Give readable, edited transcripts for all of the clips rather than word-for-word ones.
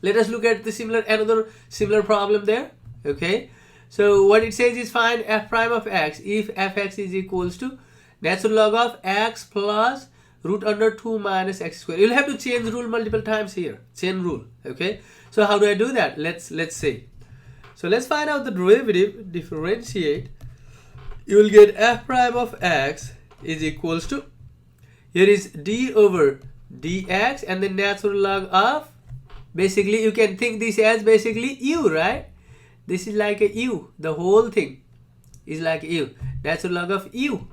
Let us look at the another similar problem there. Okay, so what it says is find f prime of x if fx is equals to natural log of x plus root under 2 minus x square. You'll have to change rule multiple times here. Chain rule. Okay, so how do I do that? Let's see. So let's find out the derivative. Differentiate. You will get f prime of x is equals to, here is d over dx and the natural log of, basically you can think this as basically u, right? This is like a u. The whole thing is like u. Natural log of u.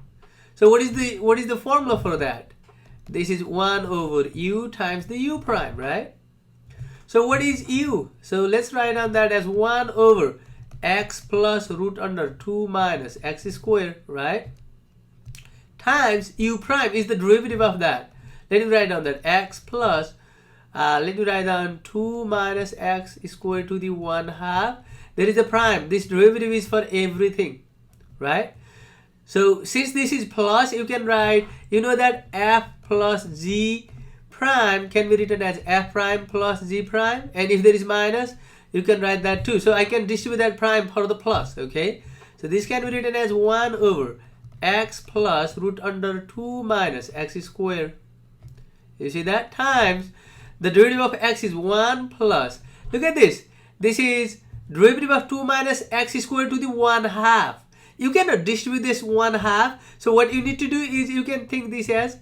So what is the formula for that? This is 1 over u times the u prime, right? So what is u? So let's write down that as 1 over x plus root under 2 minus x square, right? Times u prime is the derivative of that. Let me write down that x plus, let me write down 2 minus x square to the 1/2. There is a prime. This derivative is for everything, right? So since this is plus, you can write, you know that f plus g prime can be written as f prime plus g prime. And if there is minus, you can write that too. So I can distribute that prime for the plus, okay? So this can be written as 1 over x plus root under 2 minus x square. You see that? Times the derivative of x is 1 plus. Look at this. This is derivative of 2 minus x square to the 1/2. You cannot distribute this 1/2. So what you need to do is you can think this as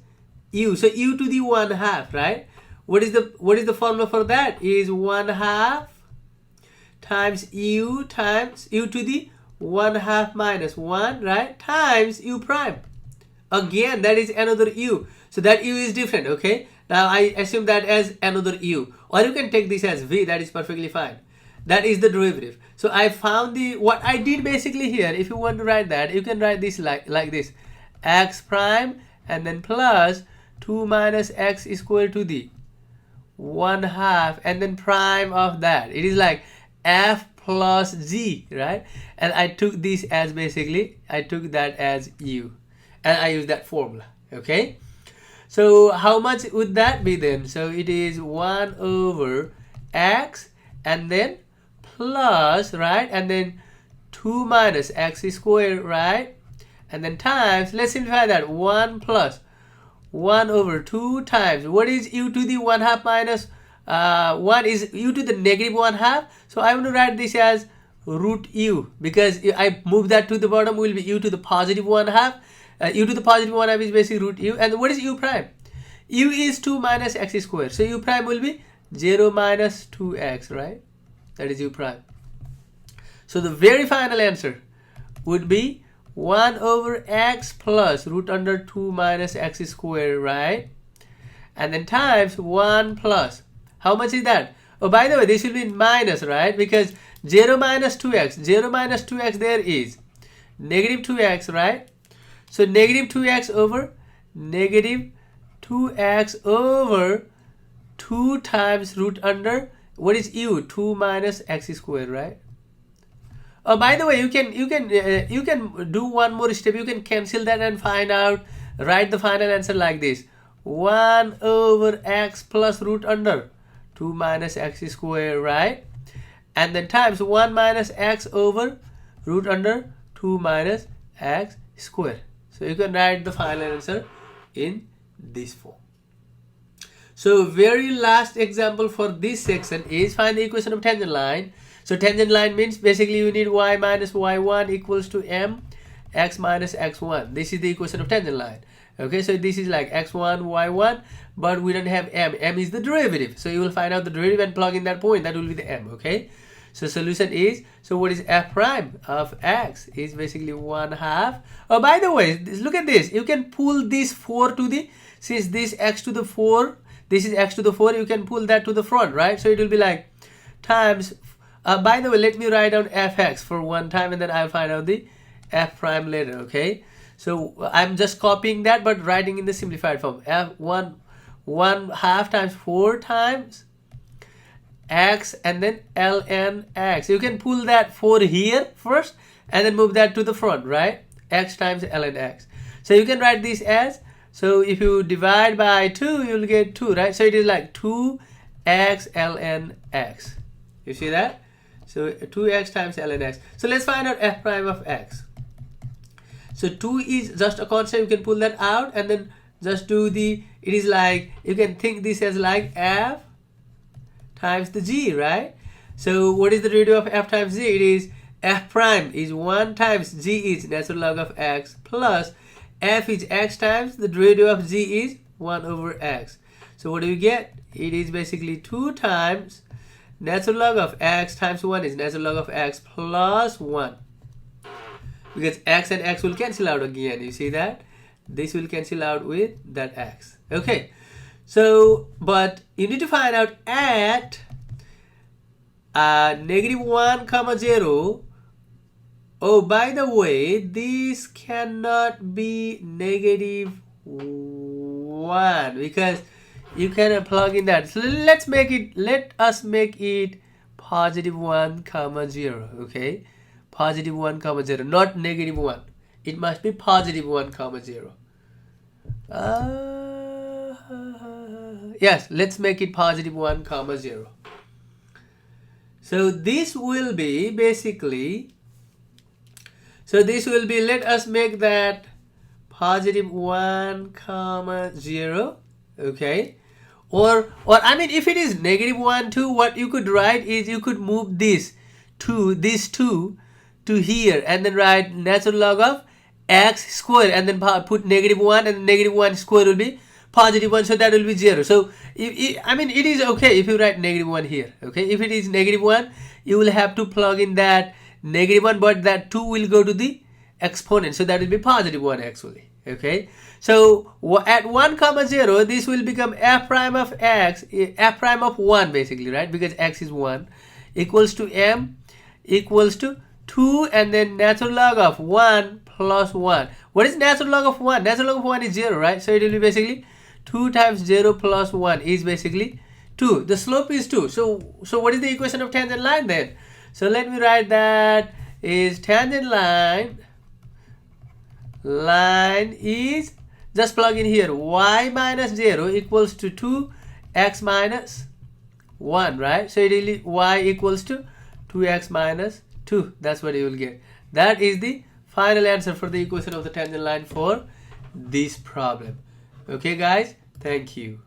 u. So u to the 1/2, right? What is the formula for that? Is 1/2 times u to the 1/2 minus 1, right? Times u prime. Again, that is another u. So that u is different, okay? Now I assume that as another u. Or you can take this as v, that is perfectly fine. That is the derivative. So I found what I did basically here. If you want to write that, you can write this like this. X prime and then plus 2 minus x square to the 1/2 and then prime of that. It is like f plus g, right? And I took this as basically, I took that as u. And I use that formula, okay? So how much would that be then? So it is 1 over x and then plus, right? And then 2 minus x squared, right? And then times, let's simplify that. 1 plus 1 over 2 times, what is u to the 1/2 minus 1 is u to the negative 1/2. So I'm going to write this as root u, because I move that to the bottom, will be u to the positive 1/2. U to the positive 1/2 is basically root u. And what is u prime? U is 2 minus x squared. So u prime will be 0 minus 2x, right? That is u prime. So the very final answer would be 1 over x plus root under 2 minus x squared, right? And then times 1 plus. How much is that? Oh, by the way, this will be minus, right? Because 0 minus 2x. 0 minus 2x there is negative 2x, right? So negative 2x over negative 2x over 2 times root under, what is u? 2 minus x squared, right? Oh, by the way, you can do one more step. You can cancel that and find out, write the final answer like this. 1 over x plus root under 2 minus x squared, right? And then times 1 minus x over root under 2 minus x squared. So you can write the final answer in this form. So very last example for this section is find the equation of tangent line. So tangent line means basically you need y minus y1 equals to m x minus x1. This is the equation of tangent line. Okay, so this is like x1, y1, but we don't have m. M is the derivative. So you will find out the derivative and plug in that point. That will be the m, okay? So solution is, so what is f prime of x is basically 1/2. Oh, by the way, look at this. You can pull this 4 to the, since this x to the 4, this is x to the 4, you can pull that to the front, right? So it will be like times, by the way, let me write down fx for one time and then I'll find out the f prime later, okay? So I'm just copying that but writing in the simplified form. F1/2 times 4 times x and then ln x. You can pull that 4 here first and then move that to the front, right? X times ln x. So you can write this as, so if you divide by 2, you'll get 2, right? So it is like 2 x ln x. You see that? So 2x times ln x. So let's find out f prime of x. So 2 is just a constant. You can pull that out and then just do the, it is like, you can think this as like f times the g, right? So what is the derivative of f times g? It is f prime is 1 times g is natural log of x plus f is x times the derivative of g is 1 over x. So what do you get? It is basically 2 times natural log of x times 1 is natural log of x plus 1. Because x and x will cancel out again. You see that? This will cancel out with that x. Okay. So, but you need to find out at -1 comma 0. Oh, by the way, this cannot be -1 because you cannot plug in that. So let us make it +1 comma 0. Okay, +1 comma 0, not -1. It must be +1 comma 0. Yes, let's make it +1 comma 0. So this will be basically, let us make that +1 comma 0. Okay, or I mean, if it is -1 too, what you could write is you could move these two to here and then write natural log of x square and then put -1 and -1 square will be +1, so that will be 0. So I mean, it is okay if you write -1 here. Okay, if it is -1, you will have to plug in that -1, but that 2 will go to the exponent, so that will be +1 actually. Okay, so at 1 comma 0, this will become f prime of x, f prime of 1 basically, right? Because x is 1, equals to m equals to 2 and then natural log of 1 plus 1. What is natural log of 1? Natural log of 1 is 0, right? So it will be basically 2 times 0 plus 1 is basically 2. The slope is 2. So what is the equation of tangent line then? So let me write that is tangent line is, just plug in here, y minus 0 equals to 2x minus 1, right? So it will be y equals to 2x minus 2. That's what you will get. That is the final answer for the equation of the tangent line for this problem. Okay guys, thank you.